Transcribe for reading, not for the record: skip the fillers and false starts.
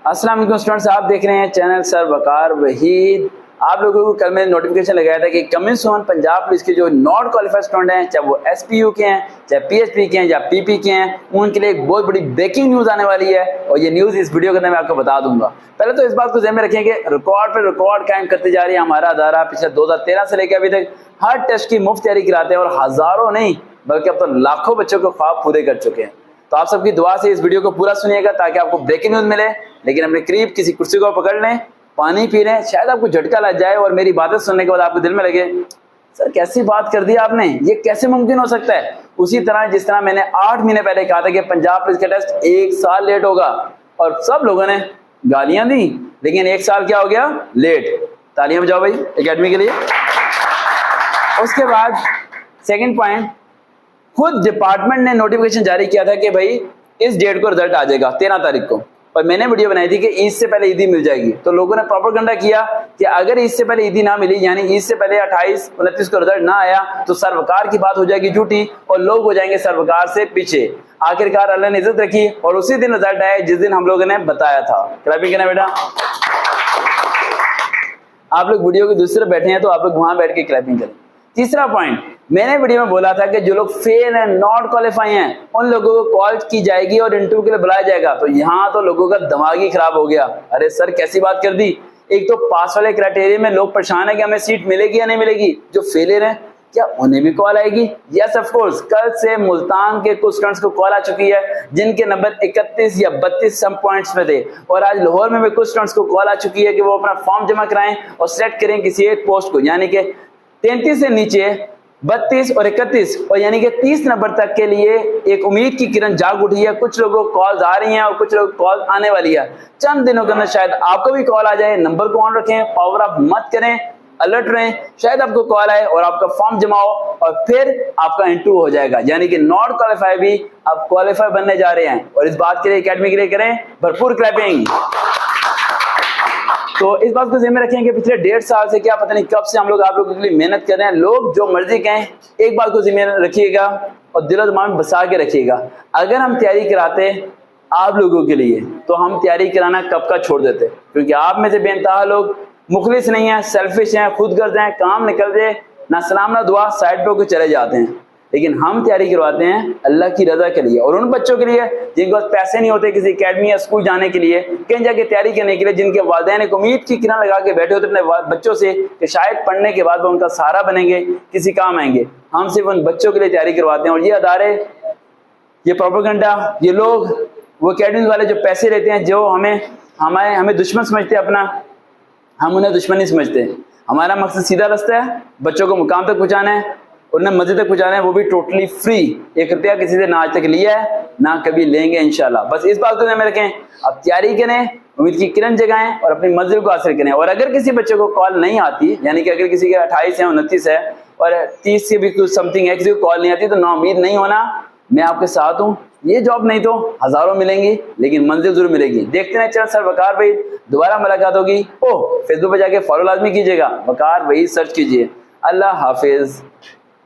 अस्सलाम वालेकुम स्टूडेंट्स, आप देख रहे हैं चैनल सर वकार वहीद। आप लोगों को कल मैंने नोटिफिकेशन लगाया था कि कमिंग सून पंजाब पुलिस के जो नॉट क्वालिफाइड स्टूडेंट हैं, चाहे वो एसपीयू के हैं, चाहे पीएचपी के हैं या पीपी के हैं, उनके लिए एक बहुत बड़ी ब्रेकिंग न्यूज़ आने वाली है और ये न्यूज़ इस वीडियो के अंदर मैं आपको बता दूंगा। पहले तो इस बात को ध्यान में रखें कि रिकॉर्ड पर रिकॉर्ड कायम करती जा रही है हमारा अदारा। पिछले 2013 से लेकर अभी तक हर टेस्ट की मुफ्त तैयारी कराते हैं और हज़ारों नहीं बल्कि अब तो लाखों बच्चों को ख्वाब पूरे कर चुके हैं। तो आप सबकी दुआ से इस वीडियो को पूरा सुनिएगा ताकि आपको ब्रेकिंग न्यूज़ मिले, लेकिन अपने करीब किसी कुर्सी को पकड़ लें, पानी पी लें, शायद आपको झटका लग जाए और मेरी बातें सुनने के बाद आपके दिल में लगे सर कैसी बात कर दी आपने, ये कैसे मुमकिन हो सकता है। उसी तरह जिस तरह मैंने 8 महीने पहले कहा था कि पंजाब पुलिस का टेस्ट 1 साल लेट होगा और सब लोगों ने गालियां दी, लेकिन 1 साल क्या हो गया लेट। तालियां बजाओ भाई एकेडमी के लिए। उसके बाद सेकंड पॉइंट, खुद डिपार्टमेंट ने नोटिफिकेशन जारी किया था कि भाई इस डेट को रिजल्ट आ जाएगा 13 तारीख को, और मैंने वीडियो बनाई थी कि ईद से पहले ईदी मिल जाएगी। तो लोगों ने प्रोपेगेंडा किया कि अगर ईद से पहले ईदी ना मिली, यानी ईद से पहले 28, 29 को रिजल्ट ना आया तो सरवकार की बात हो जाएगी झूठी और लोग हो जाएंगे सरवकार से पीछे। आखिरकार अल्लाह ने इज्जत रखी और उसी दिन रिजल्ट आया जिस दिन हम लोगों ने बताया था। क्लैपिंग करना बेटा। आप लोग वीडियो के दूसरे बैठे हैं तो आप लोग वहां बैठ के क्लैपिंग करें। तीसरा पॉइंट, मैंने वीडियो में बोला था कि जो लोग फेल हैं, नॉट क्वालिफाई हैं, उन लोगों को कॉल की जाएगी और इंटरव्यू के लिए बुलाया जाएगा। तो यहाँ तो लोगों का दिमाग ही खराब हो गया। अरे सर कैसी बात कर दी। एक तो पास वाले क्राइटेरिया में लोग परेशान है कि हमें सीट मिलेगी या नहीं मिलेगी। जो फेलियर हैं क्या उन्हें भी कॉल आएगी? Yes of course. कल से मुल्तान के कुछ स्टूडेंट्स को कॉल आ चुकी है जिनके नंबर 31 या 32 सम पॉइंट्स में थे, और आज लाहौर में भी कुछ स्टूडेंट्स को कॉल आ चुकी है कि वो अपना फॉर्म जमा कराएं और सिलेक्ट करें किसी एक पोस्ट को, यानी कि 33 से नीचे 32 और 31 और यानी कि 30 नंबर तक के लिए एक उम्मीद की किरण जाग उठी है। कुछ लोगों को कॉल्स आ रही हैं और कुछ लोगों को कॉल आने वाली है। चंद दिनों के अंदर शायद आपको भी कॉल आ जाए। नंबर को ऑन रखें, पावर ऑफ मत करें, अलर्ट रहें, शायद आपको कॉल आए और आपका फॉर्म जमाओ और फिर आपका इंटरव्यू हो जाएगा। यानी कि नॉट क्वालिफाई भी आप क्वालिफाई बनने जा रहे हैं और इस बात के लिए एकेडमी के लिए करें भरपूर क्लैपिंग। तो इस बात को ध्यान में रखें कि पिछले 1.5 साल से क्या पता नहीं कब से हम लोग आप लोगों के लिए मेहनत कर रहे हैं। लोग जो मर्जी कहें, एक बात को ध्यान में रखिएगा और दिल और दिमाग में बसा के रखिएगा, अगर हम तैयारी कराते आप लोगों के लिए तो हम तैयारी कराना कब का छोड़ देते, क्योंकि आप में से बेनतहा लोग मुखलिस नहीं है, सेल्फिश हैं, खुदगर्ज हैं, काम निकल जाए ना सलाम ना दुआ साइड पे होकर चले जाते हैं। लेकिन हम तैयारी करवाते हैं अल्लाह की रजा के लिए और उन बच्चों के लिए जिनके पास पैसे नहीं होते किसी एकेडमी या स्कूल जाने के लिए, कहीं जाके तैयारी करने के लिए, जिनके वालिदैन एक उम्मीद की किरण लगा के बैठे होते अपने बच्चों से कि शायद पढ़ने के बाद वो उनका सहारा बनेंगे, किसी काम आएंगे। हम सिर्फ उन बच्चों के लिए तैयारी करवाते हैं और ये अदारे, ये प्रोपेगेंडा, ये लोग, वो एकेडमी वाले जो पैसे लेते हैं, जो हमें दुश्मन समझते हैं अपना, हम उन्हें दुश्मन नहीं समझते। हमारा मकसद सीधा रास्ता है, बच्चों को मुकाम तक पहुंचाना है, उन्हें मस्जिद तक पहुंचाना है, वो भी टोटली फ्री। 1 रुपया किसी से ना आज तक लिया है ना कभी लेंगे इंशाल्लाह। बस इस बात को ध्यान में रखें, अब तैयारी करें, उम्मीद की किरण जगाएं और अपनी मंजिल को हासिल करें। और अगर किसी बच्चे को कॉल नहीं आती, यानी कि अगर किसी के 28 है, 29 है और 30 से भी कुछ समथिंग है, किसी को कॉल नहीं आती, तो ना उम्मीद नहीं होना, मैं आपके साथ हूँ। ये जॉब नहीं तो हजारों मिलेंगी लेकिन मंजिल जरूर मिलेगी। देखते हैं चल सर वकार भाई, दोबारा मुलाकात होगी। फेसबुक पे जाके फॉलो लाजमी कीजिएगा, वकार भाई सर्च कीजिए। अल्लाह हाफिज।